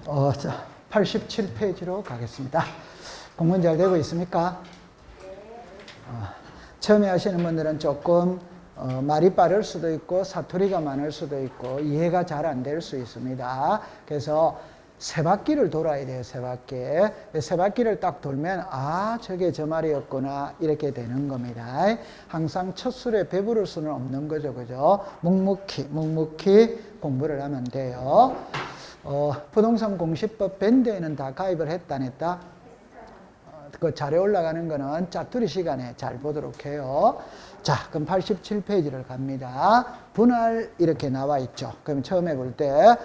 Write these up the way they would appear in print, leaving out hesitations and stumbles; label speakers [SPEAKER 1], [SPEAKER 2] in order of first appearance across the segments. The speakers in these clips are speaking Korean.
[SPEAKER 1] 자, 87페이지로 가겠습니다. 공부 잘 되고 있습니까? 처음에 하시는 분들은 조금 말이 빠를 수도 있고 사투리가 많을 수도 있고 이해가 잘 안 될 수 있습니다. 그래서 세 바퀴를 돌아야 돼요. 세 바퀴. 세 바퀴를 딱 돌면 저게 저 말이었구나 이렇게 되는 겁니다. 항상 첫 술에 배부를 수는 없는 거죠. 그죠? 묵묵히 공부를 하면 돼요. 부동산 공시법 밴드에는 다 가입을 했다 안 했다? 그 자료 올라가는 거는 짜투리 시간에 잘 보도록 해요. 자, 그럼 87페이지를 갑니다. 분할 이렇게 나와 있죠. 그럼 처음에 볼 때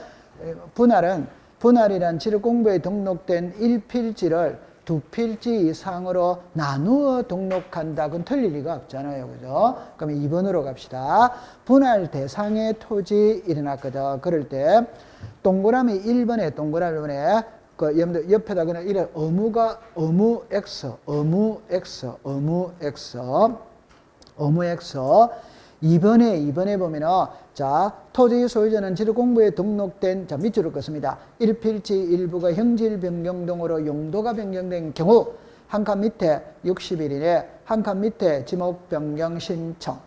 [SPEAKER 1] 분할이란 지력 공부에 등록된 1필지를 2필지 이상으로 나누어 등록한다. 그건 틀릴 리가 없잖아요. 그죠? 그럼 2번으로 갑시다. 분할 대상의 토지 일어났거든. 그럴 때 동그라미 1번에 여러분들 옆에다 그냥 이래 어무 X 2번에 보면은 자 토지 소유자는 지력 공부에 등록된 자 밑으로 긋습니다. 1필지 일부가 형질 변경 등으로 용도가 변경된 경우 한 칸 밑에 60일 이내 한 칸 밑에 지목 변경 신청.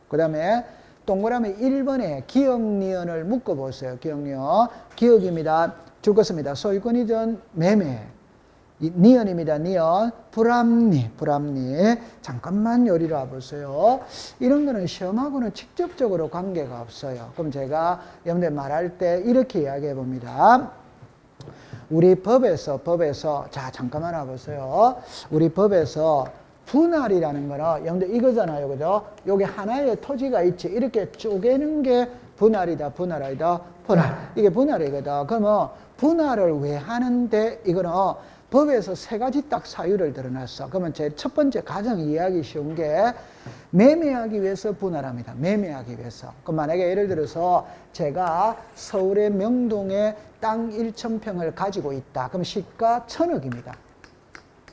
[SPEAKER 1] 그 다음에 동그라미 1번에 기억니언을 묶어보세요. 기억입니다. 죽었습니다. 소유권 이전 매매. 니언입니다. 니언. 불합리. 잠깐만 요리로 와보세요. 이런 거는 시험하고는 직접적으로 관계가 없어요. 그럼 제가 여러분들 말할 때 이렇게 이야기해 봅니다. 우리 법에서 자 잠깐만 와보세요. 우리 법에서 분할이라는 거는 여러분들 이거잖아요. 그죠? 여기 하나의 토지가 있지. 이렇게 쪼개는 게 분할이다. 이게 분할이거든. 그러면 분할을 왜 하는데 이거는 법에서 세 가지 딱 사유를 드러났어. 그러면 제 첫 번째 가장 이해하기 쉬운 게 매매하기 위해서 분할합니다. 매매하기 위해서. 그럼 만약에 예를 들어서 제가 서울의 명동에 땅 1,000평을 가지고 있다. 그럼 시가 1,000억입니다.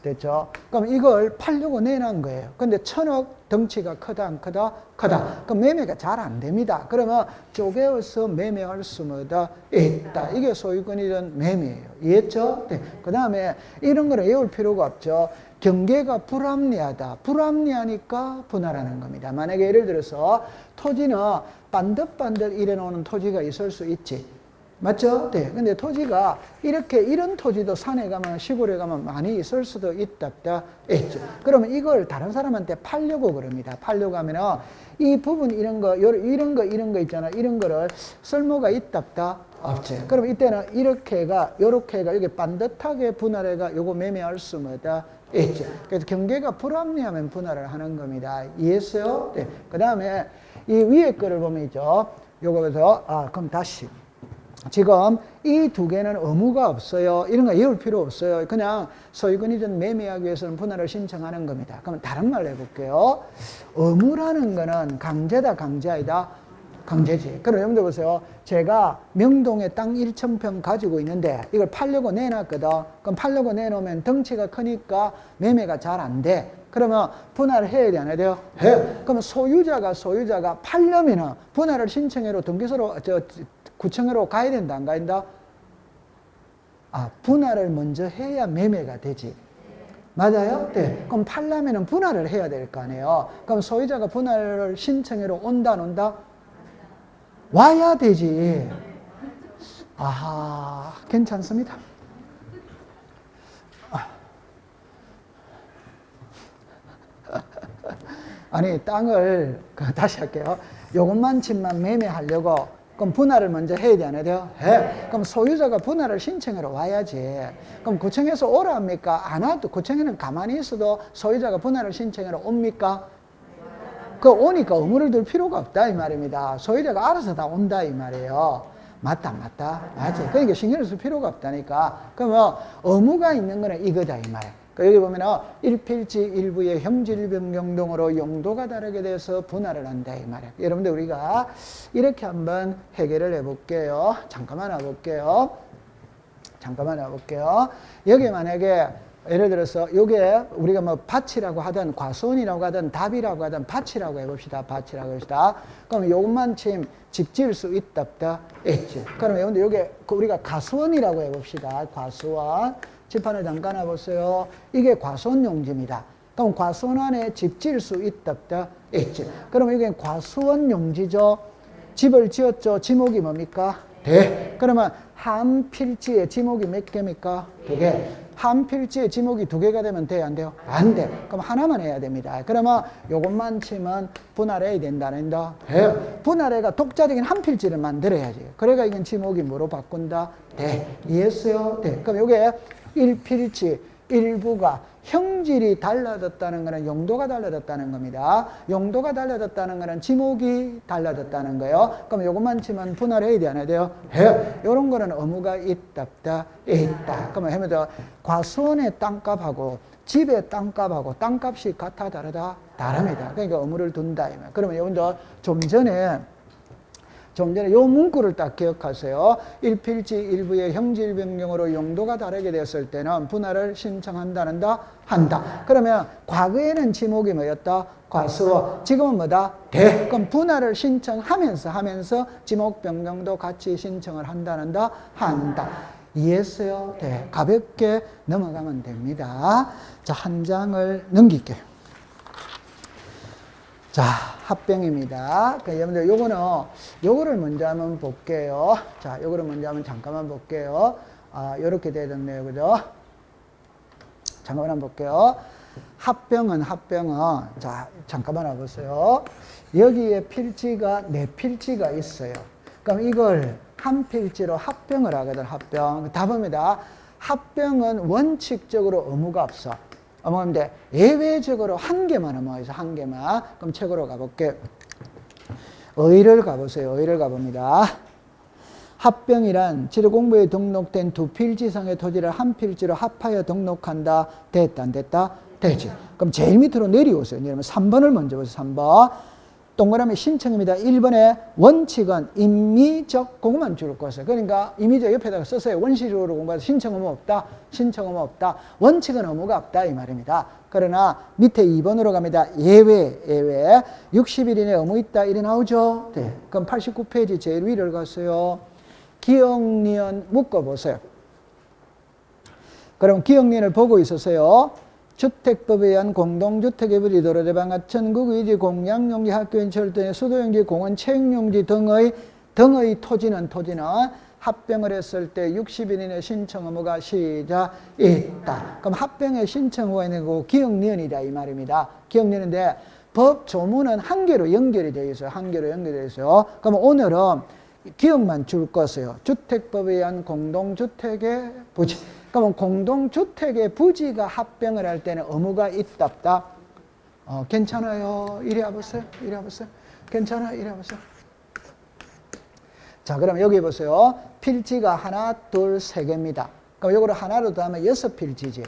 [SPEAKER 1] 됐죠? 그럼 이걸 팔려고 내놓은 거예요. 근데 1,000억 덩치가 크다 안 크다? 크다. 그럼 매매가 잘 안 됩니다. 그러면 쪼개어서 매매할 수마다 있다. 이게 소유권이든 매매예요. 이해했죠? 네. 그 다음에 이런 거는 외울 필요가 없죠. 경계가 불합리하다. 불합리하니까 분할하는 겁니다. 만약에 예를 들어서 토지는 반듯반듯 이래 놓는 토지가 있을 수 있지. 맞죠? 네. 근데 토지가 이런 토지도 산에 가면 시골에 가면 많이 있을 수도 있다. 있죠. 그러면 이걸 다른 사람한테 팔려고 그럽니다. 팔려고 하면은 이 부분 이런 거 있잖아. 이런 거를 쓸모가 있다. 없지. 그럼 이때는 요렇게가 이게 반듯하게 분할해가 요거 매매할 수마다 있죠. 그래서 경계가 불합리하면 분할을 하는 겁니다. 이해했어요? 네. 그 다음에 이 위에 거를 보면 있죠. 요거에서 그럼 다시. 지금 이 두 개는 의무가 없어요. 이런 거 외울 필요 없어요. 그냥 소유권 이전 매매하기 위해서는 분할을 신청하는 겁니다. 그러면 다른 말로 해볼게요. 의무라는 거는 강제다, 강제 아니다? 강제지. 그럼 여러분들 보세요. 제가 명동에 땅 1,000평 가지고 있는데 이걸 팔려고 내놨거든. 그럼 팔려고 내놓으면 덩치가 크니까 매매가 잘 안 돼. 그러면 분할을 해야 돼, 안 해야 돼요? 해. 그러면 소유자가 팔려면은 분할을 신청해로 등기소로 구청으로 가야 된다, 안 가야 된다? 분할을 먼저 해야 매매가 되지. 맞아요? 네. 그럼 팔려면은 분할을 해야 될 거 아니에요? 그럼 소유자가 분할을 신청해로 온다, 안 온다? 와야 되지. 괜찮습니다. 아니, 땅을, 다시 할게요. 요것만큼만 매매하려고 그럼 분할을 먼저 해야 돼, 안 해야 돼요? 해. 그럼 소유자가 분할을 신청하러 와야지. 그럼 구청에서 오라 합니까? 안 와도 구청에는 가만히 있어도 소유자가 분할을 신청하러 옵니까? 오니까 의무를 둘 필요가 없다 이 말입니다. 소유자가 알아서 다 온다 이 말이에요. 맞지? 그러니까 신경을 쓸 필요가 없다니까. 그러면 의무가 있는 거는 이거다 이 말이에요. 여기 보면은 1필지 일부의 형질 변경 등으로 용도가 다르게 돼서 분할을 한다 이 말이에요. 여러분들 우리가 이렇게 한번 해결을 해볼게요. 잠깐만 와볼게요. 여기 만약에 예를 들어서 요게 우리가 뭐 밭이라고 하든 과수원이라고 하든 답이라고 하든 밭이라고 해봅시다. 밭이라고 해봅시다. 그럼 요것만 침 집 지을 수 있다 없다? 있지. 그러면 요게 우리가 과수원이라고 해봅시다. 과수원. 칠판을 잠깐 놔보세요. 이게 과수원 용지입니다. 그럼 과수원 안에 집 지을 수 있다 없다? 있지. 그러면 이게 과수원 용지죠. 집을 지었죠. 지목이 뭡니까? 대. 그러면 한 필지에 지목이 몇 개입니까? 2개. 한 필지에 지목이 2개가 되면 돼요? 안 돼요? 안 돼. 그럼 하나만 해야 됩니다. 그러면 요것만 치면 분할해야 된다는 거. 분할해가 독자적인 한 필지를 만들어야지. 그래가 이건 지목이 뭐로 바꾼다? 대. 이해했어요? 대. 그럼 요게 1필지, 일부가 형질이 달라졌다는 것은 용도가 달라졌다는 겁니다. 용도가 달라졌다는 것은 지목이 달라졌다는 거예요. 그럼 요것만 치면 분할해야 돼, 안 해야 돼요? 해요. 요런 거는 의무가 있다, 없다? 있다. 그러면 해면 과수원의 땅값하고 집의 땅값하고 땅값이 같아, 다르다? 다릅니다. 그러니까 의무를 둔다. 그러면 여러분들 좀 전에 요 문구를 딱 기억하세요. 1필지 일부의 형질 변경으로 용도가 다르게 되었을 때는 분할을 신청한다는다? 한다. 그러면 과거에는 지목이 뭐였다? 과수원. 지금은 뭐다? 대. 그럼 분할을 신청하면서 지목 변경도 같이 신청을 한다는다? 한다. 이해했어요? 네. 가볍게 넘어가면 됩니다. 자, 한 장을 넘길게요. 자, 합병입니다. 여러분들 요거를 먼저 한번 볼게요. 자, 요거를 먼저 한번 잠깐만 볼게요. 요렇게 되겠네요. 그죠? 잠깐만 한번 볼게요. 합병은, 자, 잠깐만 와보세요. 여기에 필지가 4필지가 있어요. 그럼 이걸 한 필지로 합병을 하거든, 합병. 답입니다. 합병은 원칙적으로 의무가 없어. 어머인데 예외적으로 한 개만 의무가 있어. 한 개만. 그럼 책으로 가볼게요. 의를 가보세요. 의를 가봅니다. 합병이란 지리공부에 등록된 2필지 이상의 토지를 한 필지로 합하여 등록한다. 됐다, 안 됐다? 되지. 그럼 제일 밑으로 내려오세요. 여러분 3번을 먼저 보세요. 3번. 동그라미 신청입니다. 1번의 원칙은 임의적, 그것만 줄 것이에요. 그러니까 임의적 옆에다가 썼어요. 원시적으로 공부해서 신청 의무 없다. 신청 의무 없다. 원칙은 의무가 없다. 이 말입니다. 그러나 밑에 2번으로 갑니다. 예외. 60일 이내 의무 있다. 이래 나오죠. 네. 그럼 89페이지 제일 위를 갔어요. 기억, 니은 묶어보세요. 그럼 기억, 니은을 보고 있었어요. 주택법에 의한 공동주택의 부지, 도로대방, 하천, 국유지, 공양용지, 학교인, 철도의, 수도용지, 공원, 체육용지 등의 토지는 합병을 했을 때 60일 이내 신청 의무가 시작 있다. 그럼 합병의 신청 의무가 있는 거고 기억, 니은이다 이 말입니다. 기억, 니은인데 법 조문은 한 개로 연결이 되어 있어요. 한 개로 연결되어 있어요. 그럼 오늘은 기억만 줄 것이에요. 주택법에 의한 공동주택의 부지. 그러면 공동주택의 부지가 합병을 할 때는 의무가 있다, 없다? 괜찮아요. 이리 와보세요. 괜찮아요. 이리 와보세요. 자, 그럼 여기 보세요. 필지가 하나, 둘, 세 개입니다. 그럼 이거를 하나로 더하면 6필지지.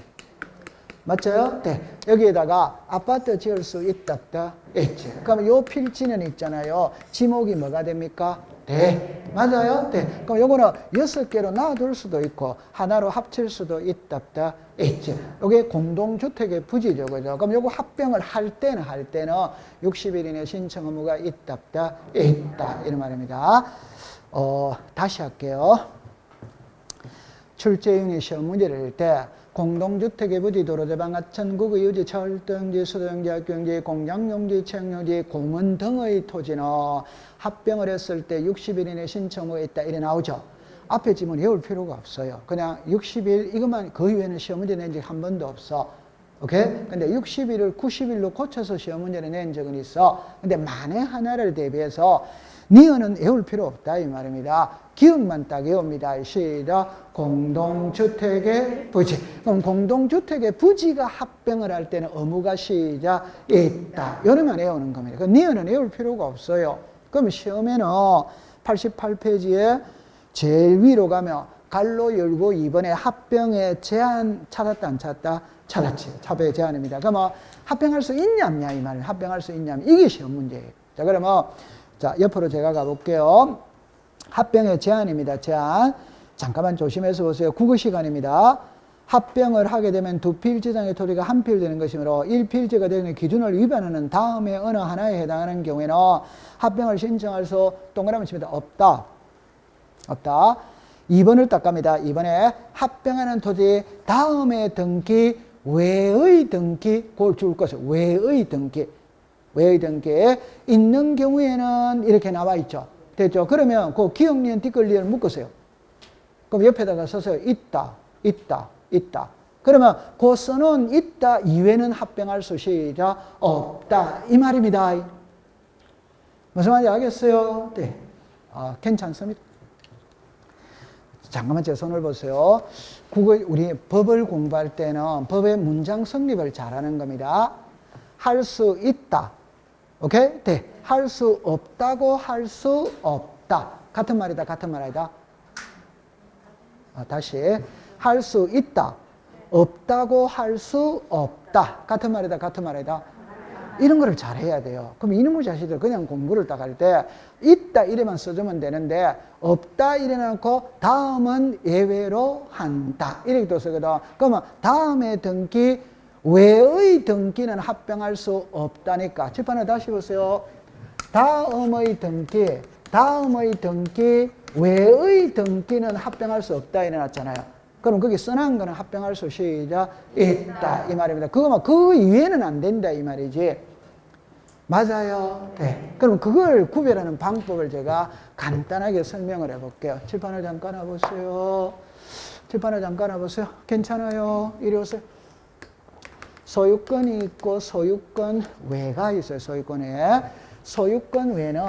[SPEAKER 1] 맞죠? 네. 여기에다가 아파트 지을 수 있다, 없다? 있지. 그럼 요 필지는 있잖아요. 지목이 뭐가 됩니까? 네. 맞아요? 네. 그럼 요거는 6개로 놔둘 수도 있고, 하나로 합칠 수도 있다, 없다? 있지. 요게 공동주택의 부지죠. 그죠? 그럼 요거 합병을 할 때는 60일 이내 신청 의무가 있다, 없다? 있다. 이런 말입니다. 다시 할게요. 출제윤이 시험 문제를 낼 때, 공동주택의 부지, 도로대방, 하천, 국유지, 철도용지, 수도용지, 학교용지, 공장용지, 체육용지, 공원 등의 토지는 합병을 했을 때 60일 이내 신청이 있다. 이래 나오죠. 앞에 지문 외울 필요가 없어요. 그냥 60일, 이것만 그 이후에는 시험 문제 낸 적이 한 번도 없어. 오케이? 근데 60일을 90일로 고쳐서 시험 문제를 낸 적은 있어. 근데 만에 하나를 대비해서 니은은 외울 필요 없다 이 말입니다. 기억만 딱 외웁니다. 시작. 공동주택의 부지. 그럼 공동주택의 부지가 합병을 할 때는 의무가 시작 있다. 이러면 외우는 겁니다. 그 니은은 외울 필요가 없어요. 그럼 시험에는 88페이지에 제일 위로 가면 갈로 열고 2번에 합병의 제한 찾았다 안 찾았다? 찾았지. 합병의 제한입니다. 그러면 합병할 수 있냐 없냐 이 말은 합병할 수 있냐 이게 시험 문제예요. 자, 그러면 자, 옆으로 제가 가볼게요. 합병의 제한입니다. 제한. 잠깐만 조심해서 보세요. 국어 시간입니다. 합병을 하게 되면 두 필지상의 토지가 한 필 되는 것이므로 1필지가 되는 기준을 위반하는 다음에 어느 하나에 해당하는 경우에는 합병을 신청할 수 동그라미 칩니다. 없다. 없다. 2번을 딱 갑니다. 2번에 합병하는 토지 다음에 등기 외의 등기 그걸 줄 것을 외의 등기 외의 등기에 있는 경우에는 이렇게 나와 있죠. 됐죠? 그러면 그 기억리은 뒷글리을 묶으세요. 그럼 옆에다가 써서 있다, 있다, 있다. 그러면 그 써놓은 있다 이외에는 합병할 수 시작 없다 이 말입니다. 무슨 말인지 알겠어요? 네, 괜찮습니다. 잠깐만 제 손을 보세요. 우리 법을 공부할 때는 법의 문장 성립을 잘하는 겁니다. 할 수 있다. 오케이? 네. 할 수 없다고 할 수 없다. 같은 말이다. 같은 말 아니다. 다시. 할 수 있다. 없다고 할 수 없다. 같은 말이다. 같은 말 아니다. 이런 거를 잘해야 돼요. 그럼 이놈의 자식들 그냥 공부를 딱 할 때 있다 이래만 써주면 되는데 없다 이래 놓고 다음은 예외로 한다 이렇게 쓰거든. 그러면 다음에 등기 외의 등기는 합병할 수 없다니까. 칠판에 다시 보세요. 다음의 등기 외의 등기는 합병할 수 없다 이래 놨잖아요. 그럼 거기 써놓은 거는 합병할 수 시작 있다 이 말입니다. 그 이외에는 안 된다 이 말이지. 맞아요. 네. 그럼 그걸 구별하는 방법을 제가 간단하게 설명을 해볼게요. 칠판을 잠깐 와보세요. 칠판을 잠깐 와보세요. 괜찮아요. 이리 오세요. 소유권이 있고 소유권 외가 있어요. 소유권 외에는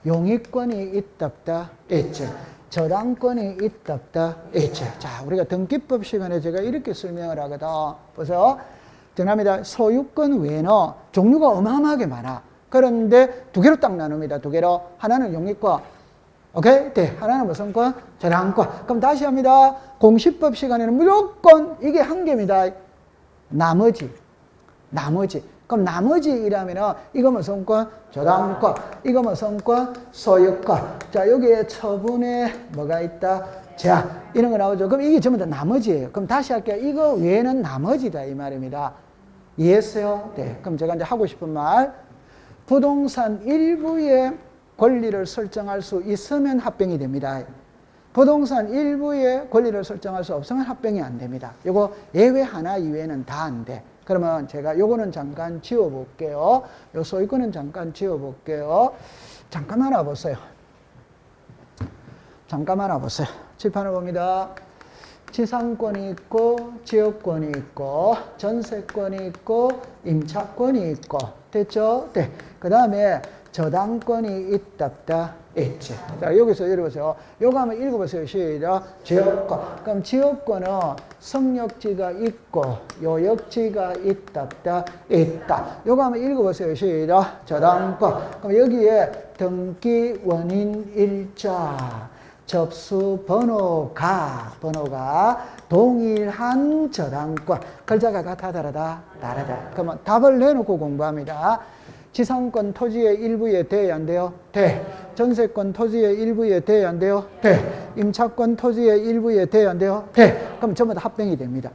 [SPEAKER 1] 용익권이 있다 없다 있지. 저당권이 있다 없다 있지. 자, 우리가 등기법 시간에 제가 이렇게 설명을 하거든. 보세요. 정답입니다. 소유권 외에는 종류가 어마어마하게 많아. 그런데 두 개로 딱 나눕니다. 두 개로. 하나는 용익권. 오케이? 네. 하나는 무슨 권? 저당권. 그럼 다시 합니다. 공시법 시간에는 무조건 이게 한 개입니다. 나머지. 그럼 나머지이라면은 이거 무슨 권? 저당권. 이거 무슨 권? 소유권. 자, 여기에 처분에 뭐가 있다? 자, 이런 거 나오죠. 그럼 이게 전부 다 나머지예요. 그럼 다시 할게요. 이거 외에는 나머지다 이 말입니다. 이해했어요? 네. 그럼 제가 이제 하고 싶은 말. 부동산 일부의 권리를 설정할 수 있으면 합병이 됩니다. 부동산 일부의 권리를 설정할 수 없으면 합병이 안 됩니다. 요거 예외 하나 이외에는 다 안 돼. 그러면 제가 요거는 잠깐 지워볼게요. 요 소유권은 잠깐 지워볼게요. 잠깐만 와보세요. 칠판을 봅니다. 지상권이 있고 지역권이 있고 전세권이 있고 임차권이 있고 됐죠? 네. 그 다음에 저당권이 있다 없다 있지. 자, 여기서 읽어보세요. 요거 한번 읽어보세요. 시작. 지역권. 그럼 지역권은 성역지가 있고 요역지가 있다 없다 있다. 요거 한번 읽어보세요. 시작. 저당권. 그럼 여기에 등기 원인 일자 접수 번호가 동일한 저당권. 글자가 같아 다르다? 다르다. 그러면 답을 내놓고 공부합니다. 지상권 토지의 일부에 돼야 안 돼요? 돼. 전세권 토지의 일부에 돼야 안 돼요? 돼. 임차권 토지의 일부에 돼야 안 돼요? 돼. 그럼 전부 다 합병이 됩니다.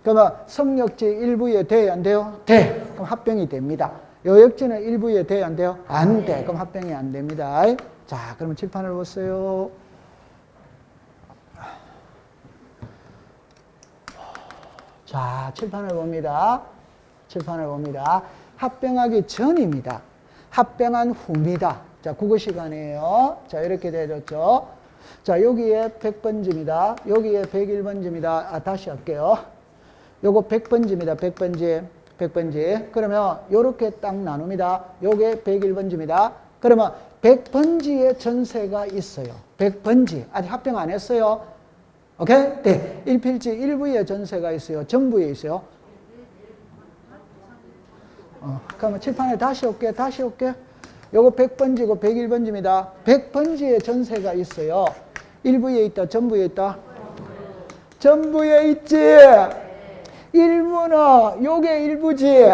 [SPEAKER 1] 그러면 성역지 일부에 돼야 안 돼요? 돼. 그럼 합병이 됩니다. 요역지는 일부에 돼야 안 돼요? 안 돼. 그럼 합병이 안 됩니다. 자, 그럼 칠판을 보세요. 자, 칠판을 봅니다. 합병하기 전입니다. 합병한 후입니다. 자, 국어 시간이에요. 자, 이렇게 되어졌죠. 자, 여기에 100번지입니다. 여기에 101번지입니다. 다시 할게요. 요거 100번지입니다. 100번지. 그러면 요렇게 딱 나눕니다. 요게 101번지입니다. 그러면 100번지에 전세가 있어요. 100번지. 아직 합병 안 했어요. 오케이? 네. 1필지 1부에 전세가 있어요. 전부에 있어요. 그러면 칠판에 다시 올게. 요거 100번지고 101번지입니다. 100번지에 전세가 있어요. 1부에 있다, 전부에 있다? 전부에 있지? 일부는 요게 일부지?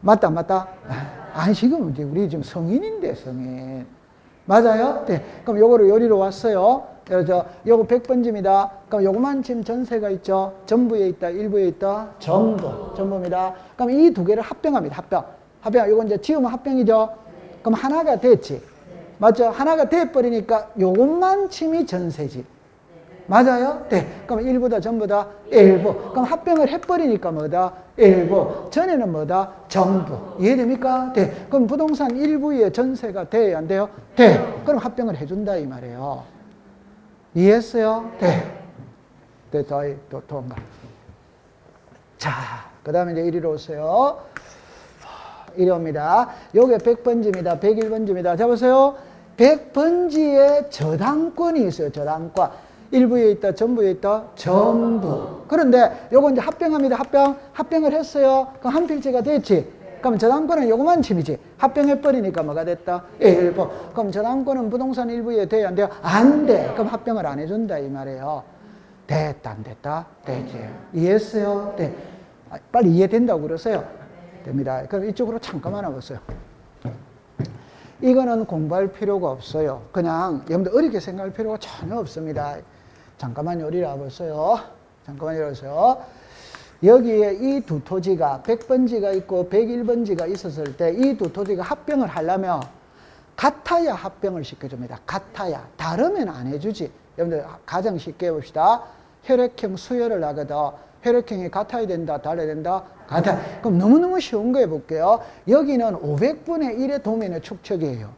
[SPEAKER 1] 맞다? 아니, 지금 우리 지금 성인인데, 성인. 맞아요? 네. 그럼 요거를 요리로 왔어요. 요거 100번지입니다. 그럼 요거만 지금 전세가 있죠. 전부에 있다, 일부에 있다, 전부입니다. 그럼 이 두 개를 합병합니다. 합병. 요거 이제 지우면 합병이죠. 그럼 하나가 됐지. 맞죠? 하나가 돼버리니까 요것만 침이 전세지. 맞아요? 네. 그럼 일부다, 전부다, 일부. 그럼 합병을 해버리니까 뭐다? 일부. 전에는 뭐다? 전부. 이해됩니까? 네. 그럼 부동산 일부의 전세가 돼야 안 돼요? 돼. 그럼 합병을 해준다 이 말이에요. 이해했어요? 네. 됐어. 또 통과. 자, 그 다음에 이제 이리로 오세요. 이리 옵니다. 요게 100번지입니다. 101번지입니다. 자, 보세요. 100번지에 저당권이 있어요. 저당권. 일부에 있다, 전부에 있다, 전부. 그런데 요거 이제 합병합니다. 합병을 했어요. 그럼 한 필지가 됐지. 그럼 저당권은 요거만 침이지. 합병해버리니까 뭐가 됐다? 일부. 그럼 저당권은 부동산 일부에 돼야 안 돼요? 안 돼. 그럼 합병을 안 해준다 이 말이에요. 됐다, 안 됐다? 되지. 이해했어요? 네. 빨리 이해된다고 그러세요. 됩니다. 그럼 이쪽으로 잠깐만 와보세요. 이거는 공부할 필요가 없어요. 그냥 여러분들 어렵게 생각할 필요가 전혀 없습니다. 잠깐만 요리 와보세요. 잠깐만 이리 오세요. 여기에 이 두 토지가 100번지가 있고 101번지가 있었을 때 이 두 토지가 합병을 하려면 같아야 합병을 시켜줍니다. 같아야. 다르면 안 해주지. 여러분들 가장 쉽게 해봅시다. 혈액형 수혈을 하거든. 혈액형이 같아야 된다, 달라야 된다, 같아. 그럼 너무너무 쉬운 거 해볼게요. 여기는 500분의 1의 도면의 축척이에요.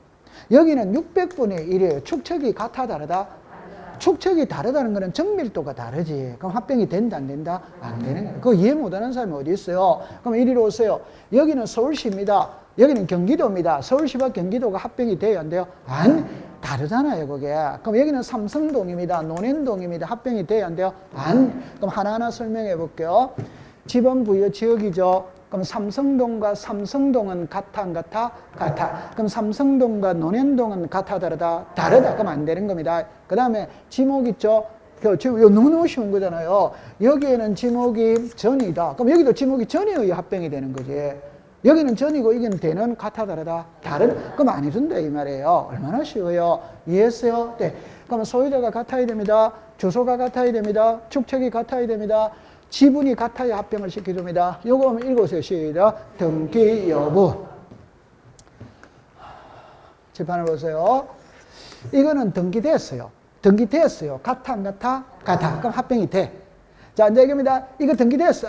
[SPEAKER 1] 여기는 600분의 1이에요. 축척이 같아, 다르다? 축척이 다르다는 거는 정밀도가 다르지. 그럼 합병이 된다, 안 된다? 안 되는 거예요. 그거 이해 못하는 사람이 어디 있어요? 그럼 이리로 오세요. 여기는 서울시입니다. 여기는 경기도입니다. 서울시와 경기도가 합병이 돼요, 안 돼요? 안 다르잖아요, 그게. 그럼 여기는 삼성동입니다. 논현동입니다. 합병이 돼요, 안 돼요? 안. 그럼 하나하나 설명해 볼게요. 지번 부여 지역이죠. 그럼 삼성동과 삼성동은 같아, 안 같아? 같아. 그럼 삼성동과 논현동은 같아, 다르다? 다르다. 그럼 안 되는 겁니다. 그 다음에 지목 있죠? 이거 너무너무 쉬운 거잖아요. 여기에는 지목이 전이다. 그럼 여기도 지목이 전에 의해 합병이 되는 거지. 여기는 전이고 여기는 대는 같아, 다르다? 다른? 그럼 안 해준다 이 말이에요. 얼마나 쉬워요. 이해했어요? 네. 그럼 소유자가 같아야 됩니다. 주소가 같아야 됩니다. 축척이 같아야 됩니다. 지분이 같아야 합병을 시켜줍니다. 요거 한번 읽어보세요. 시작. 등기 여부. 칠판을 보세요. 이거는 등기됐어요. 등기됐어요. 같아, 안 같아? 같아. 그럼 합병이 돼. 자, 이제 이겁니다. 이거 등기됐어.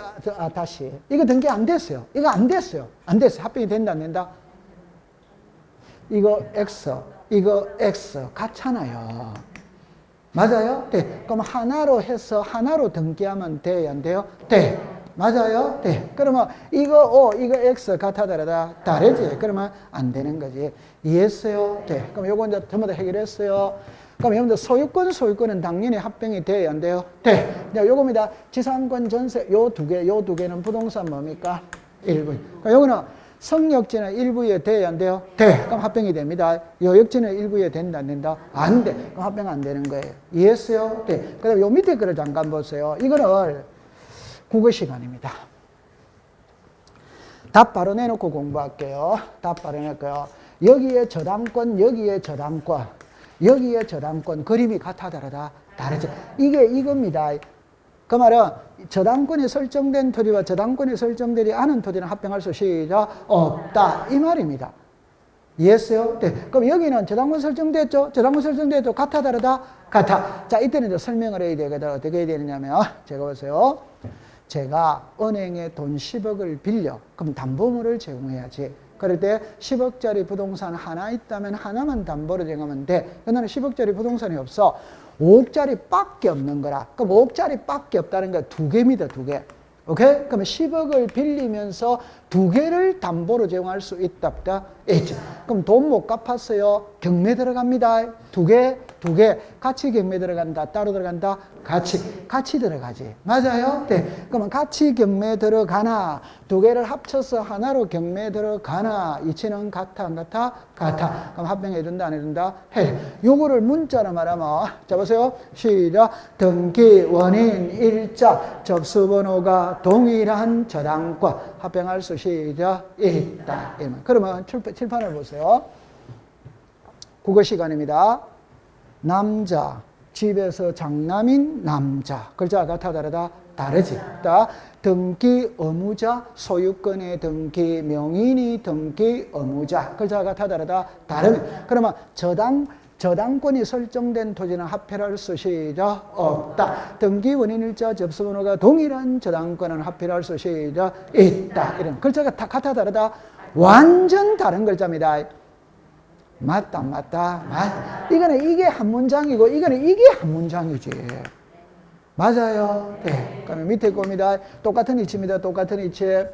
[SPEAKER 1] 다시. 이거 등기 안 됐어요. 이거 안 됐어요. 안 됐어요. 합병이 된다, 안 된다? 이거 X, 이거 X. 같잖아요. 맞아요? 네. 그럼 하나로 해서 하나로 등기하면 돼요, 안 돼요? 돼. 맞아요? 네. 그러면 이거 O, 이거 X 같아, 다르다? 다르지. 그러면 안 되는 거지. 이해했어요? 네. 그럼 요거 이제 전부 다 해결했어요. 그럼 여러분들 소유권은 당연히 합병이 돼요, 안 돼요? 돼. 자, 요겁니다. 지상권, 전세, 요 두 개는 부동산 뭡니까? 일부. 그러니까 요거는 성역지는 일부에 돼야 안 돼요? 돼. 그럼 합병이 됩니다. 여역지는 일부에 된다, 안 된다? 안 돼. 그럼 합병 안 되는 거예요. 이해했어요? 네. 그 다음에 요 밑에 거를 잠깐 보세요. 이거는 국어 시간입니다. 답 바로 내놓고 공부할게요. 답 바로 내놓고요. 여기에 저당권, 여기에 저당권, 여기에 저당권, 그림이 같아, 다르다? 다르죠. 이게 이겁니다. 그 말은 저당권이 설정된 토지와 저당권이 설정되지 않은 토지는 합병할 수 없다. 이 말입니다. 이해했어요? 네. 그럼 여기는 저당권 설정됐죠? 저당권 설정돼도 같아, 다르다? 같아. 자, 이때는 이제 설명을 해야 되거든. 어떻게 해야 되느냐면, 제가 보세요. 제가 은행에 돈 10억을 빌려. 그럼 담보물을 제공해야지. 그럴 때 10억짜리 부동산 하나 있다면 하나만 담보로 제공하면 돼. 그러나 10억짜리 부동산이 없어. 5억짜리 밖에 없는 거라. 그럼 5억짜리 밖에 없다는 거 두 개입니다, 두 개. 오케이? 그러면 10억을 빌리면서 두 개를 담보로 제공할 수 있다. 그럼 돈 못 갚았어요. 경매 들어갑니다. 두 개. 같이 경매 들어간다. 따로 들어간다. 같이 들어가지. 맞아요? 네. 그러면 같이 경매 들어가나, 두 개를 합쳐서 하나로 경매 들어가나, 이치는 같아, 안 같아? 같아. 그럼 합병해준다, 안 해준다? 해. 요거를 문자로 말하면, 자, 보세요. 시작. 등기, 원인, 일자, 접수번호가 동일한 저당권. 합병할 수 시작 있다. 그러면 칠판을 보세요. 국어 시간입니다. 남자, 집에서 장남인 남자. 글자가 같아 다르다? 다르지. 등기 의무자, 소유권의 등기, 명인이 등기 의무자. 글자가 같아 다르다? 다르네. 그러면 저당권이 설정된 토지는 합필할 수 시작 없다. 등기 원인일자 접수번호가 동일한 저당권은 합필할 수 시작 있다. 이런 글자가 다 같아 다르다? 완전 다른 글자입니다. 맞다. 이거는 이게 한 문장이고 이거는 이게 한 문장이지. 맞아요. 네. 그러면 밑에 겁니다. 똑같은 위치입니다. 똑같은 위치.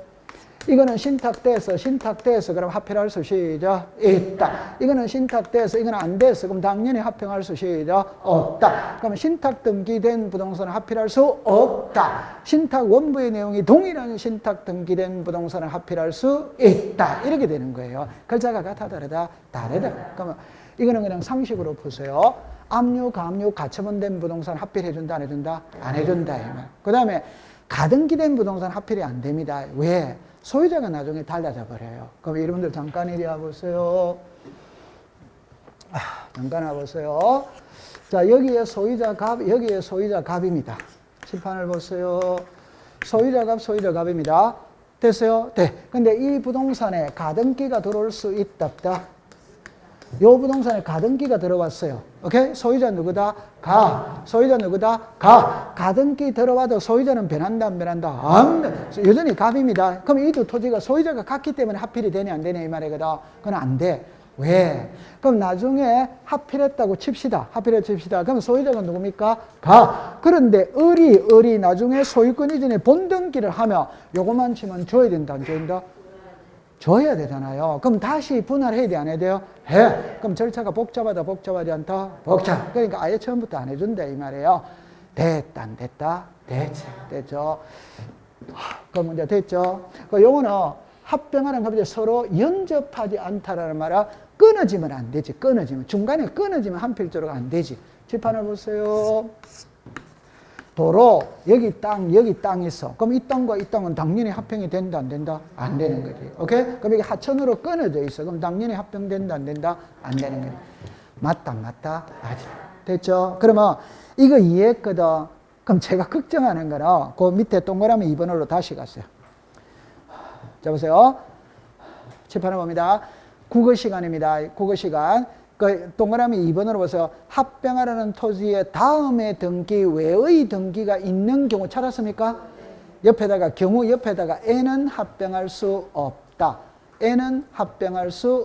[SPEAKER 1] 이거는 신탁돼서 그럼 합필할 수 시작 있다. 이거는 신탁돼서 이거는 안 돼서 그럼 당연히 합평할 수 시작 없다. 그러면 신탁 등기된 부동산은 합필할 수 없다. 신탁 원부의 내용이 동일한 신탁 등기된 부동산은 합필할 수 있다. 이렇게 되는 거예요. 글자가 같아 다르다? 다르다. 그러면 이거는 그냥 상식으로 보세요. 압류, 감류, 가처분된 부동산 합필해준다, 안 해준다? 안 해준다. 그 다음에 가등기된 부동산 합필이 안 됩니다. 왜? 소유자가 나중에 달라져 버려요. 그럼 여러분들 잠깐 이리 와보세요. 잠깐 와보세요. 자, 여기에 소유자 갑입니다. 칠판을 보세요. 소유자 갑입니다. 됐어요? 네. 근데 이 부동산에 가등기가 들어올 수 있다, 없다? 요 부동산에 가등기가 들어왔어요. 오케이? 소유자 누구다? 소유자 누구다? 가등기 들어와도 소유자는 변한다, 안 변한다? 안 변한다. 여전히 갑입니다. 그럼 이 두 토지가 소유자가 같기 때문에 합필이 되냐, 안 되냐, 이 말이거든. 그건 안 돼. 왜? 그럼 나중에 합필했다고 칩시다. 그럼 소유자가 누굽니까? 그런데 을이 나중에 소유권 이전에 본등기를 하면 요것만 치면 줘야 된다, 안 줘야 된다? 줘야 되잖아요. 그럼 다시 분할해야 돼, 안 해야 돼요? 해. 그럼 절차가 복잡하지 않다? 복잡. 그러니까 아예 처음부터 안 해준다, 이 말이에요. 됐다, 안 됐다? 됐죠. 그럼 문제 됐죠? 요거는 합병하는 겁니다. 서로 연접하지 않다라는 말은 끊어지면 안 되지. 중간에 끊어지면 한 필조로가 안 되지. 칠판을 보세요. 도로, 여기 땅 있어. 그럼 이 땅과 이 땅은 당연히 합병이 된다, 안 된다? 안 되는 거지. 오케이? 그럼 이게 하천으로 끊어져 있어. 그럼 당연히 합병된다, 안 된다? 안 되는 거지. 맞다? 맞아. 됐죠? 그러면 이거 이해했거든. 그럼 제가 걱정하는 거는 그 밑에 동그라미 2번으로 다시 갔어요. 자, 보세요. 칠판을 봅니다. 국어 시간입니다. 국어 시간. 그 동그라미 2번으로 보세요. 합병하라는 토지의 다음에 등기 외의 등기가 있는 경우 찾았습니까? 옆에다가 N은 합병할 수 없다. N은 합병할 수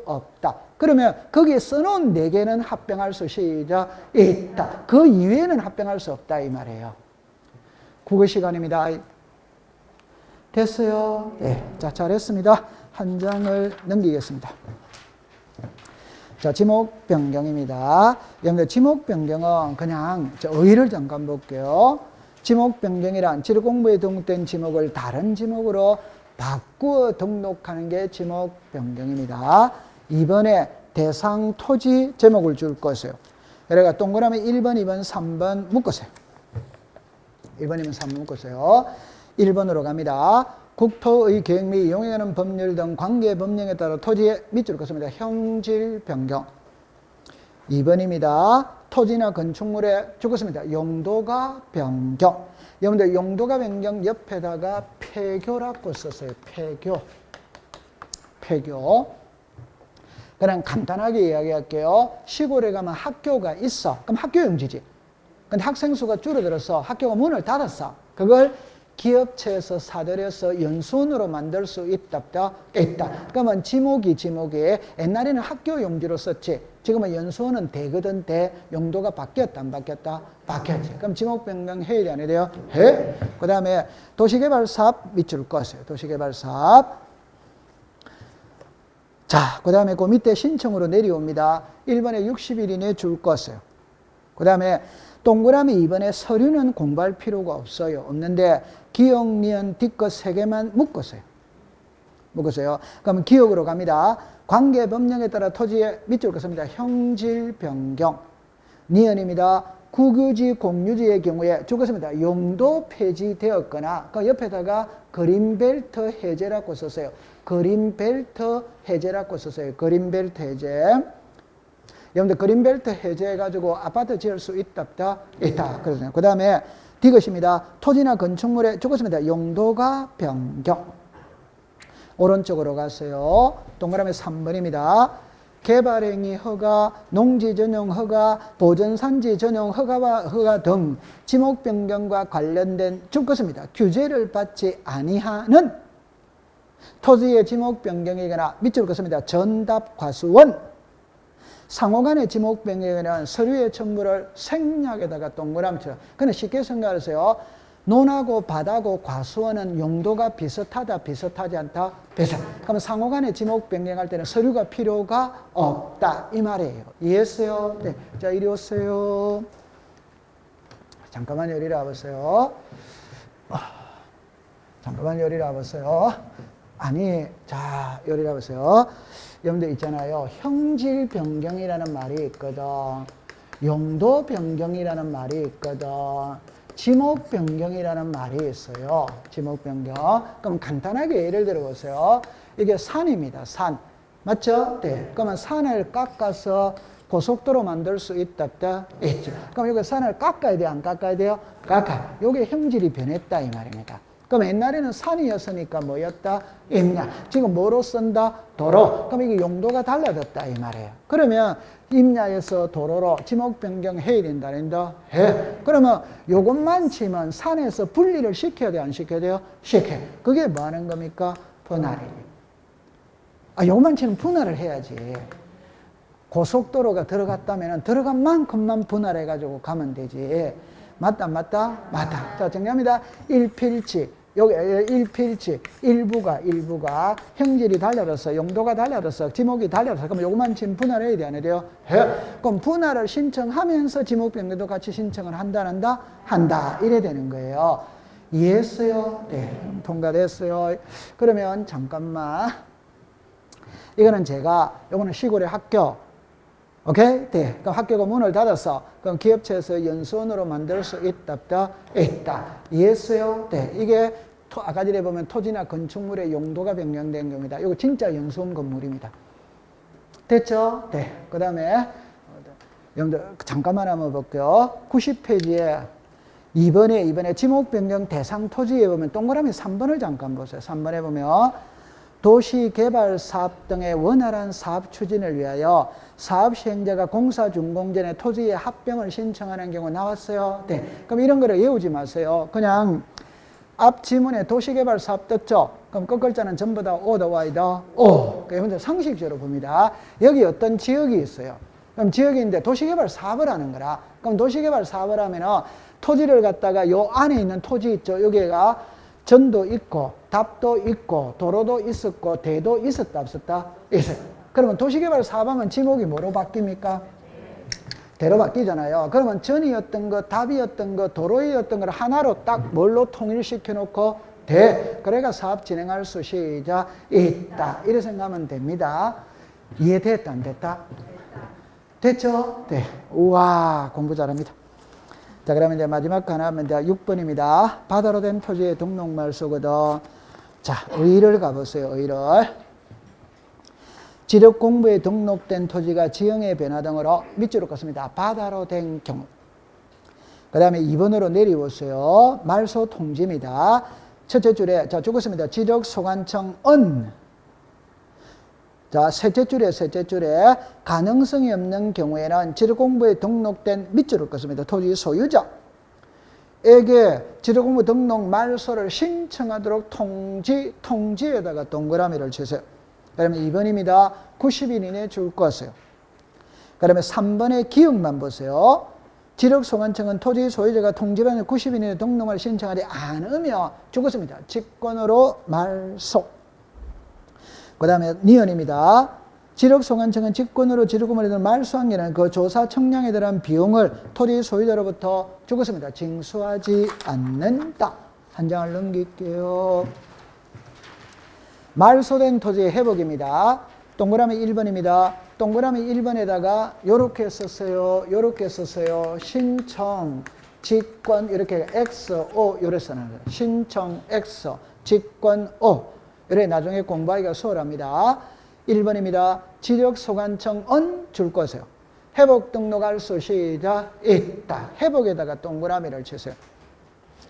[SPEAKER 1] 없다. 그러면 거기에 써놓은 4개는 합병할 수 있다. 그 이외에는 합병할 수 없다, 이 말이에요. 국어 시간입니다. 됐어요? 네. 자, 잘했습니다. 한 장을 넘기겠습니다. 자, 지목 변경입니다. 여러분들 지목 변경은 그냥 의의를 잠깐 볼게요. 지목 변경이란 지리공부에 등록된 지목을 다른 지목으로 바꾸어 등록하는 게 지목 변경입니다. 이번에 대상 토지 제목을 줄 것이에요. 그러니까 동그라미 1번, 2번, 3번 묶으세요. 1번, 2번, 3번 묶으세요. 1번으로 갑니다. 국토의 계획 및 이용하는 법률 등 관계 법령에 따라 토지의 밑줄 긋습니다. 형질 변경. 2번입니다. 토지나 건축물에 죽었습니다. 용도가 변경. 여러분들 용도가 변경 옆에다가 폐교라고 썼어요. 폐교. 그냥 간단하게 이야기할게요. 시골에 가면 학교가 있어. 그럼 학교 용지지. 근데 학생 수가 줄어들어서 학교가 문을 닫았어. 그걸 기업체에서 사들여서 연수원으로 만들 수 있다. 그러면 지목이 옛날에는 학교 용지로 썼지. 지금은 연수원은 대거든 대. 용도가 바뀌었다, 안 바뀌었다? 바뀌었지. 그럼 지목 변경 해야 돼, 안 해야 돼요? 해. 그 다음에 도시개발사업 밑줄 껐어요. 도시개발사업. 자, 그 다음에 그 밑에 신청으로 내려옵니다. 1번에 60일 이내에 줄 껐어요. 그 다음에 동그라미 2번에 서류는 공부할 필요가 없어요. 없는데 기억, 니은, 뒷것 3개만 묶었어요. 그러면 기억으로 갑니다. 관계 법령에 따라 토지의 밑줄 긋습니다. 형질 변경. 니은입니다. 국유지, 공유지의 경우에 죽었습니다. 용도 폐지되었거나 그 옆에다가 그린벨트 해제라고 썼어요. 그린벨트 해제라고 썼어요. 그린벨트 해제. 여러분들 그린벨트 해제해가지고 아파트 지을 수 있다, 없다? 있다. 그러잖아요. 그 다음에 디귿입니다. 토지나 건축물의 죽었습니다. 용도가 변경. 오른쪽으로 갔어요. 동그라미 3번입니다. 개발행위 허가, 농지 전용 허가, 보전산지 전용 허가와 허가 등 지목 변경과 관련된 죽었습니다. 규제를 받지 아니하는 토지의 지목 변경이거나 밑줄 긋습니다. 전답 과수원. 상호간의 지목 변경에는 서류의 첨부를 생략에다가 동그라미처럼. 그냥 쉽게 생각하세요. 논하고 밭하고 과수원은 용도가 비슷하다, 비슷하지 않다? 비슷. 그럼 상호간의 지목 변경할 때는 서류가 필요가 없다. 이 말이에요. 이해했어요? 네. 자, 이리 오세요. 잠깐만요. 이리 와보세요. 잠깐만요. 이리 와보세요. 아니, 자, 이리 와보세요. 여러분들 있잖아요. 형질 변경이라는 말이 있거든. 용도 변경이라는 말이 있거든. 지목 변경이라는 말이 있어요. 지목 변경. 그럼 간단하게 예를 들어 보세요. 이게 산입니다. 산. 맞죠? 네. 그러면 산을 깎아서 고속도로 만들 수 있다, 없다? 있죠. 그럼 여기 산을 깎아야 돼요? 안 깎아야 돼요? 깎아요. 요게 형질이 변했다, 이 말입니다. 그럼 옛날에는 산이었으니까 뭐였다? 임야. 지금 뭐로 쓴다? 도로. 그럼 이게 용도가 달라졌다, 이 말이에요. 그러면 임야에서 도로로 지목 변경해야 된다, 아닌가? 해. 그러면 요것만 치면 산에서 분리를 시켜야 돼요, 안 시켜야 돼요? 시켜. 그게 뭐 하는 겁니까? 분할이에요. 요것만 치면 분할을 해야지. 고속도로가 들어갔다면 들어간 만큼만 분할해가지고 가면 되지. 맞다, 안 맞다? 맞다. 자, 정리합니다. 일필치. 여기 일필치. 일부가 형질이 달라졌어. 용도가 달라졌어. 지목이 달라졌어. 그럼 요것만 지금 분할해야 돼, 안 돼요? 해. 그럼 분할을 신청하면서 지목 변경도 같이 신청을 한다, 안 한다? 한다. 이래 되는 거예요. 이해했어요? 네. 통과됐어요. 그러면 잠깐만. 이거는 요거는 시골의 학교. 오케이? 네. 그럼 학교가 문을 닫았어. 그럼 기업체에서 연수원으로 만들 수 있다, 없다? 있다. 이해했어요? 네. 이게 아까 전에 보면 토지나 건축물의 용도가 변경된 경우입니다. 이거 진짜 연수원 건물입니다. 됐죠? 네. 그 다음에 여러분들 잠깐만 한번 볼게요. 90페이지에 2번에 지목 변경 대상 토지에 보면 동그라미 3번을 잠깐 보세요. 3번에 보면 도시개발사업 등의 원활한 사업 추진을 위하여 사업 시행자가 공사 준공 전에 토지의 합병을 신청하는 경우 나왔어요. 네. 그럼 이런 거를 외우지 마세요. 그냥 앞 지문에 도시개발사업 떴죠? 그럼 끝글자는 전부 다 오다 와이다 오. 그러니까 상식적으로 봅니다. 여기 어떤 지역이 있어요. 그럼 지역인데 도시개발 사업을 하는 거라. 그럼 도시개발 사업을 하면은 토지를 갖다가 요 안에 있는 토지 있죠? 여기가 전도 있고 답도 있고 도로도 있었고 대도 있었다 없었다? 있어요. 그러면 도시개발 사업하면 지목이 뭐로 바뀝니까? 대로 바뀌잖아요. 그러면 전이었던 거, 답이었던 거, 도로이었던 걸 하나로 딱 뭘로 통일시켜 놓고 대. 그래가 사업 진행할 수 시작 있다. 이렇게 생각하면 됩니다. 이해됐다 안 됐다? 됐죠? 네. 우와, 공부 잘합니다. 자, 그러면 이제 마지막 하나 하면 이제 6번입니다. 바다로 된 토지의 등록말소거든. 자, 의를 가보세요. 의를. 지력공부에 등록된 토지가 지형의 변화 등으로 밑줄을 긋습니다. 바다로 된 경우. 그 다음에 2번으로 내려오세요. 말소 통지입니다. 첫째 줄에, 자, 죽었습니다. 지력소관청은. 자, 셋째 줄에 가능성이 없는 경우에는 지력공부에 등록된 밑줄을 긋습니다. 토지 소유자에게 지력공부 등록 말소를 신청하도록 통지에다가 동그라미를 치세요. 그러면 2번입니다. 90일 이내에 줄 것이요. 그러면 3번의 기억만 보세요. 지력소관청은 토지 소유자가 통지받은 90일 이내에 등록을 신청하지 않으며 죽었습니다. 직권으로 말소. 그 다음에 니은입니다. 지력소관청은 직권으로 지력금을 해둔 말소한 게는 그 조사 청량에 대한 비용을 토지 소유자로부터 죽었습니다. 징수하지 않는다. 한 장을 넘길게요. 말소된 토지의 회복입니다. 동그라미 1번입니다. 동그라미 1번에다가 요렇게 썼어요. 요렇게 썼어요. 신청, 직권 이렇게 XO 요래 쓰는 거예요. 신청 X, 직권, 오. 이래 나중에 공부하기가 수월합니다. 1번입니다. 지력소관청은 줄 것이요. 회복 등록할 수 시작 있다. 회복에다가 동그라미를 치세요.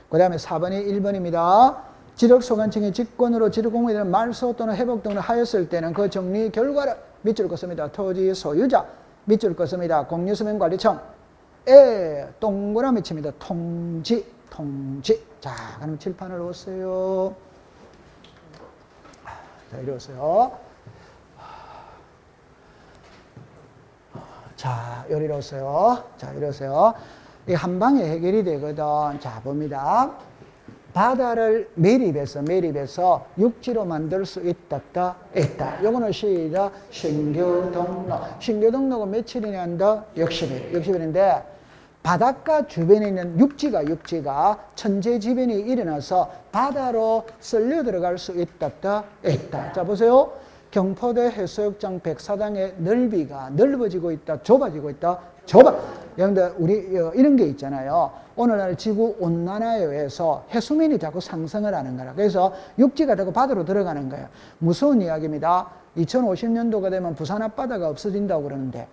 [SPEAKER 1] 그 다음에 4번이 1번입니다. 지력소관청이 직권으로 지력공무에 대한 말소 또는 회복 등록을 하였을 때는 그 정리 결과를 밑줄 긋습니다. 토지 소유자 밑줄 긋습니다. 공유수면관리청 동그라미 칩니다. 통지. 자, 그럼 칠판을 오세요. 자, 이리 오세요. 자, 여기로 오세요. 자, 이리 오세요. 이 한 방에 해결이 되거든. 자, 봅니다. 바다를 매립해서 육지로 만들 수 있다. 요거는 시작. 신규 등록. 신규 등록은 며칠이냐 한다? 60일. 60일인데, 바닷가 주변에 있는 육지가 천재지변이 일어나서 바다로 쓸려 들어갈 수 있다. 자, 보세요. 경포대 해수욕장 백사장의 넓이가 넓어지고 있다. 좁아지고 있다. 여러분들, 우리 이런 게 있잖아요. 오늘날 지구 온난화에 의해서 해수면이 자꾸 상승을 하는 거라. 그래서 육지가 자꾸 바다로 들어가는 거예요. 무서운 이야기입니다. 2050년도가 되면 부산 앞바다가 없어진다고 그러는데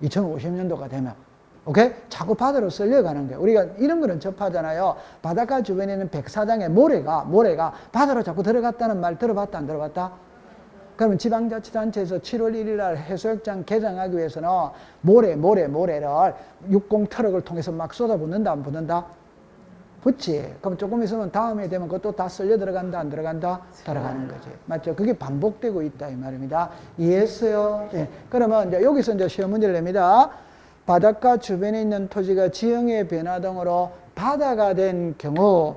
[SPEAKER 1] 2050년도가 되면 오케이? 자꾸 바다로 쓸려가는 거예요. 우리가 이런 거는 접하잖아요. 바닷가 주변에 있는 백사장의 모래가 바다로 자꾸 들어갔다는 말 들어봤다, 안 들어봤다? 그러면 지방자치단체에서 7월 1일 날 해수욕장 개장하기 위해서는 모래를 60 트럭을 통해서 막 쏟아붓는다, 안 붓는다? 붙지. 그럼 조금 있으면 다음에 되면 그것도 다 쓸려 들어간다, 안 들어간다? 들어가는 거지. 맞죠? 그게 반복되고 있다, 이 말입니다. 이해했어요? 네. 그러면 이제 여기서 이제 시험 문제를 냅니다. 바닷가 주변에 있는 토지가 지형의 변화 등으로 바다가 된 경우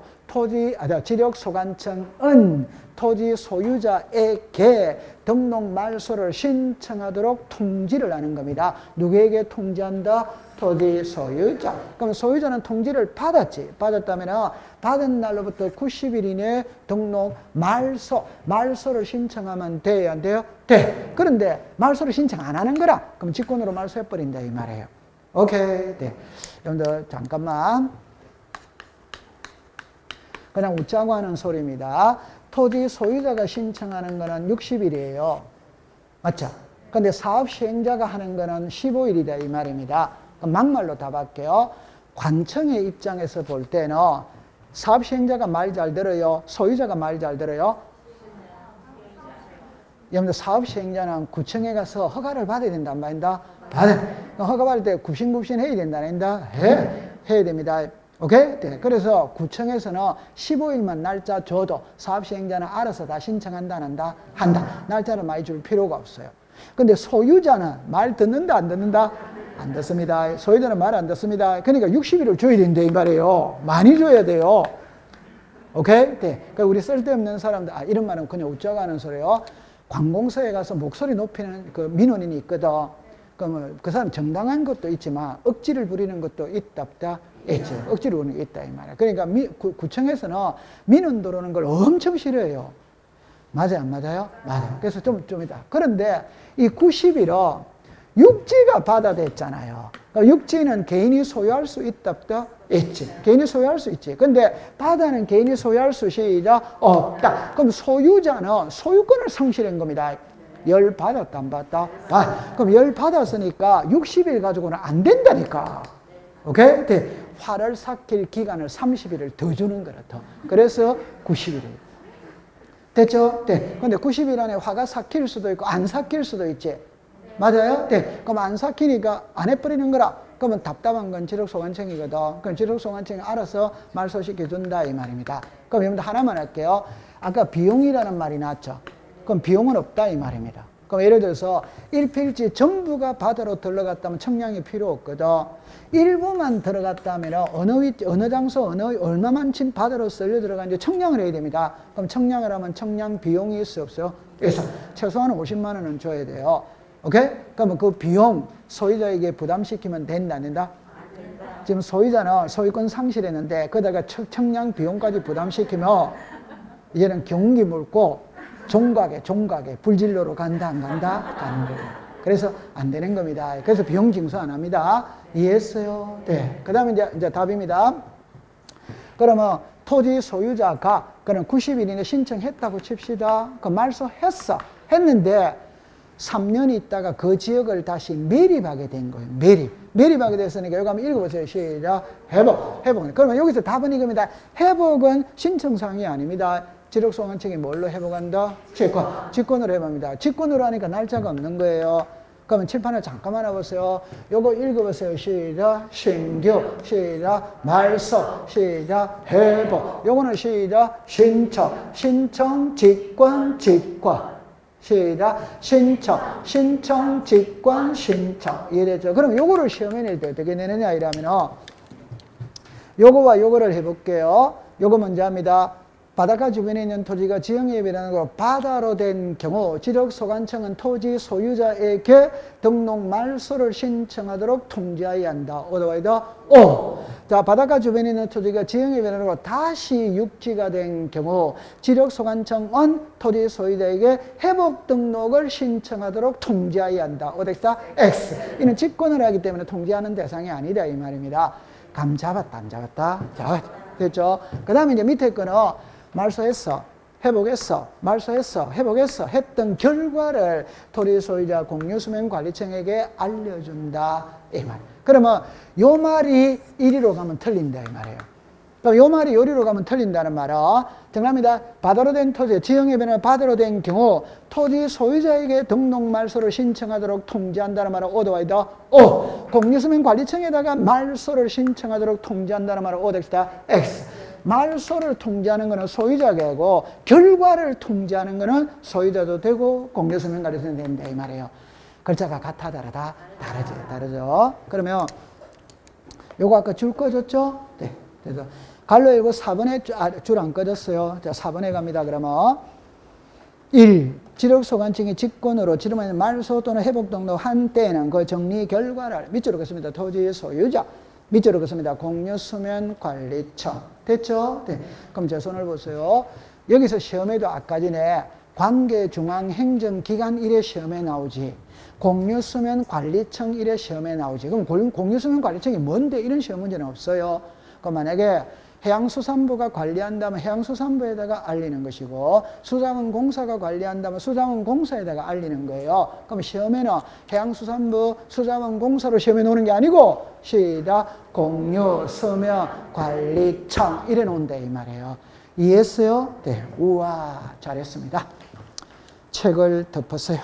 [SPEAKER 1] 지력소관청은 토지 소유자에게 등록 말소를 신청하도록 통지를 하는 겁니다. 누구에게 통지한다? 토지 소유자. 그럼 소유자는 통지를 받았다면 받은 날로부터 90일 이내에 등록 말소를 신청하면 돼요, 안 돼요? 돼. 그런데 말소를 신청 안 하는 거라. 그럼 직권으로 말소해버린다 이 말이에요. 오케이. 네. 여러분들 잠깐만. 그냥 웃자고 하는 소리입니다. 토지 소유자가 신청하는 거는 60일이에요. 맞죠? 근데 사업 시행자가 하는 거는 15일이다 이 말입니다. 그럼 막말로 답할게요. 관청의 입장에서 볼 때는 사업 시행자가 말 잘 들어요? 소유자가 말 잘 들어요? 여러분들 사업 시행자는 구청에 가서 허가를 받아야 된다 안 받는다? 허가 받을 때 굽신굽신 해야 된다 안 된다? 해야 됩니다. 오케이? 네. 그래서 구청에서는 15일만 날짜 줘도 사업 시행자는 알아서 다 신청한다 안 한다? 한다. 날짜를 많이 줄 필요가 없어요. 근데 소유자는 말 듣는다 안 듣는다? 안 듣습니다. 소유자는 말 안 듣습니다. 그러니까 60일을 줘야 된다 이 말이에요. 많이 줘야 돼요. 오케이? 네. 그러니까 우리 쓸데없는 사람들, 이런 말은 그냥 웃자고 하는 소리예요. 관공서에 가서 목소리 높이는 그 민원인이 있거든. 그러면 그 사람 정당한 것도 있지만 억지를 부리는 것도 있다 있지. 억지로 부리는 게 있다 이 말이야. 그러니까 구청에서는 민원 들어오는 걸 엄청 싫어해요. 맞아요, 안 맞아요? 맞아요. 그래서 좀 이따. 그런데 이 90일은 육지가 바다 됐잖아요. 그러니까 육지는 개인이 소유할 수 있다 있지. 개인이 소유할 수 있지. 근데 바다는 개인이 소유할 수 없다. 그럼 소유자는 소유권을 상실한 겁니다. 열 받았다 안 받았다? 그럼 열 받았으니까 60일 가지고는 안 된다니까. 오케이? 네. 화를 삭힐 기간을 30일을 더 주는 거라 더. 그래서 90일이에요. 됐죠? 네. 근데 90일 안에 화가 삭힐 수도 있고 안 삭힐 수도 있지. 맞아요? 네. 그럼 안 삭히니까 안 해버리는 거라. 그러면 답답한 건 지력소관청이거든. 그럼 지력소관청이 알아서 말소시켜준다 이 말입니다. 그럼 여러분들 하나만 할게요. 아까 비용이라는 말이 나왔죠. 그럼 비용은 없다 이 말입니다. 그럼 예를 들어서 1필지 전부가 바다로 들어갔다면 청량이 필요 없거든. 일부만 들어갔다면 어느 장소 얼마만큼 바다로 쓸려 들어가는지 청량을 해야 됩니다. 그럼 청량을 하면 청량 비용이 있어 없어요? 그래서 최소한 50만 원은 줘야 돼요. 오케이? 그러면 그 비용 소유자에게 부담시키면 된다 안 된다? 지금 소유자는 소유권 상실했는데 거기다가 청량 비용까지 부담시키면 이제는 경기 물고 종각에 불진로로 간다 안 간다? 가는 거예요. 그래서 안 되는 겁니다. 그래서 비용 징수 안 합니다. 이해했어요? 네. 그 다음에 이제 답입니다. 그러면 토지 소유자가 그럼 90일 이내 신청했다고 칩시다. 그 말소했어. 했는데 3년 있다가 그 지역을 다시 매립하게 된 거예요. 매립하게 됐으니까 여기 한번 읽어보세요. 시작. 회복. 그러면 여기서 답은 이겁니다. 회복은 신청사항이 아닙니다. 지력소관청이 뭘로 회복한다? 직권으로 회복합니다. 직권으로 하니까 날짜가 없는 거예요. 그러면 칠판을 잠깐만 해보세요. 요거 읽어보세요. 시작. 신규. 시작. 말소. 시작. 회복. 요거는 시작. 신청, 직권. 시작. 신청, 직권, 신청. 이해됐죠? 그럼 요거를 시험에 낼 때 어떻게 내느냐 이러면 요거와 요거를 해볼게요. 요거 먼저 합니다. 바닷가 주변에 있는 토지가 지형에 비례하는 거 바다로 된 경우 지력소관청은 토지 소유자에게 등록 말소를 신청하도록 통지해야 한다. 어디와이다? 자, 바닷가 주변에 있는 토지가 지형에 비례하는 거 다시 육지가 된 경우 지력소관청은 토지 소유자에게 회복 등록을 신청하도록 통지해야 한다. 어디다? X. 이는 직권을 하기 때문에 통지하는 대상이 아니다 이 말입니다. 감 잡았다, 안 잡았다? 자, 됐죠? 그 다음에 이제 밑에 거는 말소했어, 회복했어, 회복했어 했던 결과를 토지 소유자 공유수면관리청에게 알려준다 이 말. 그러면 요 말이 이리로 가면 틀린다 이 말이에요. 그럼 요 말이 요리로 가면 틀린다는 말은 정답입니다. 바다로 된 토지, 지형에 변해 바다로 된 경우 토지 소유자에게 등록 말소를 신청하도록 통지한다는 말은 어디와이다? 공유수면관리청에다가 말소를 신청하도록 통지한다는 말은 어디다? X. 말소를 통지하는 것은 소유자가 되고 결과를 통지하는 것은 소유자도 되고 공유수면관리청도 된다 이 말이에요. 글자가 같아 다르다? 다르죠. 그러면 요거 아까 줄 꺼졌죠? 네. 그래서 갈로 이거 4번에 줄 안 꺼졌어요. 자, 4번에 갑니다. 그러면 1. 지력소관청이 직권으로 지름하는 말소 또는 회복 등록한 때에는 그 정리 결과를 밑줄을 긋습니다. 토지 소유자. 밑줄을 긋습니다. 공유수면관리청. 됐죠? 네. 그럼 제 손을 보세요. 여기서 시험에도 아까 전에 관계중앙행정기관 1회 시험에 나오지. 공유수면관리청 1회 시험에 나오지. 그럼 공유수면관리청이 뭔데? 이런 시험 문제는 없어요. 그럼 만약에 해양수산부가 관리한다면 해양수산부에다가 알리는 것이고 수자원공사가 관리한다면 수자원공사에다가 알리는 거예요. 그럼 시험에는 해양수산부, 수자원공사로 시험에 놓는 게 아니고 시작 공유수면관리청 이래 놓은다 이 말이에요. 이해했어요? 네. 우와 잘했습니다. 책을 덮었어요.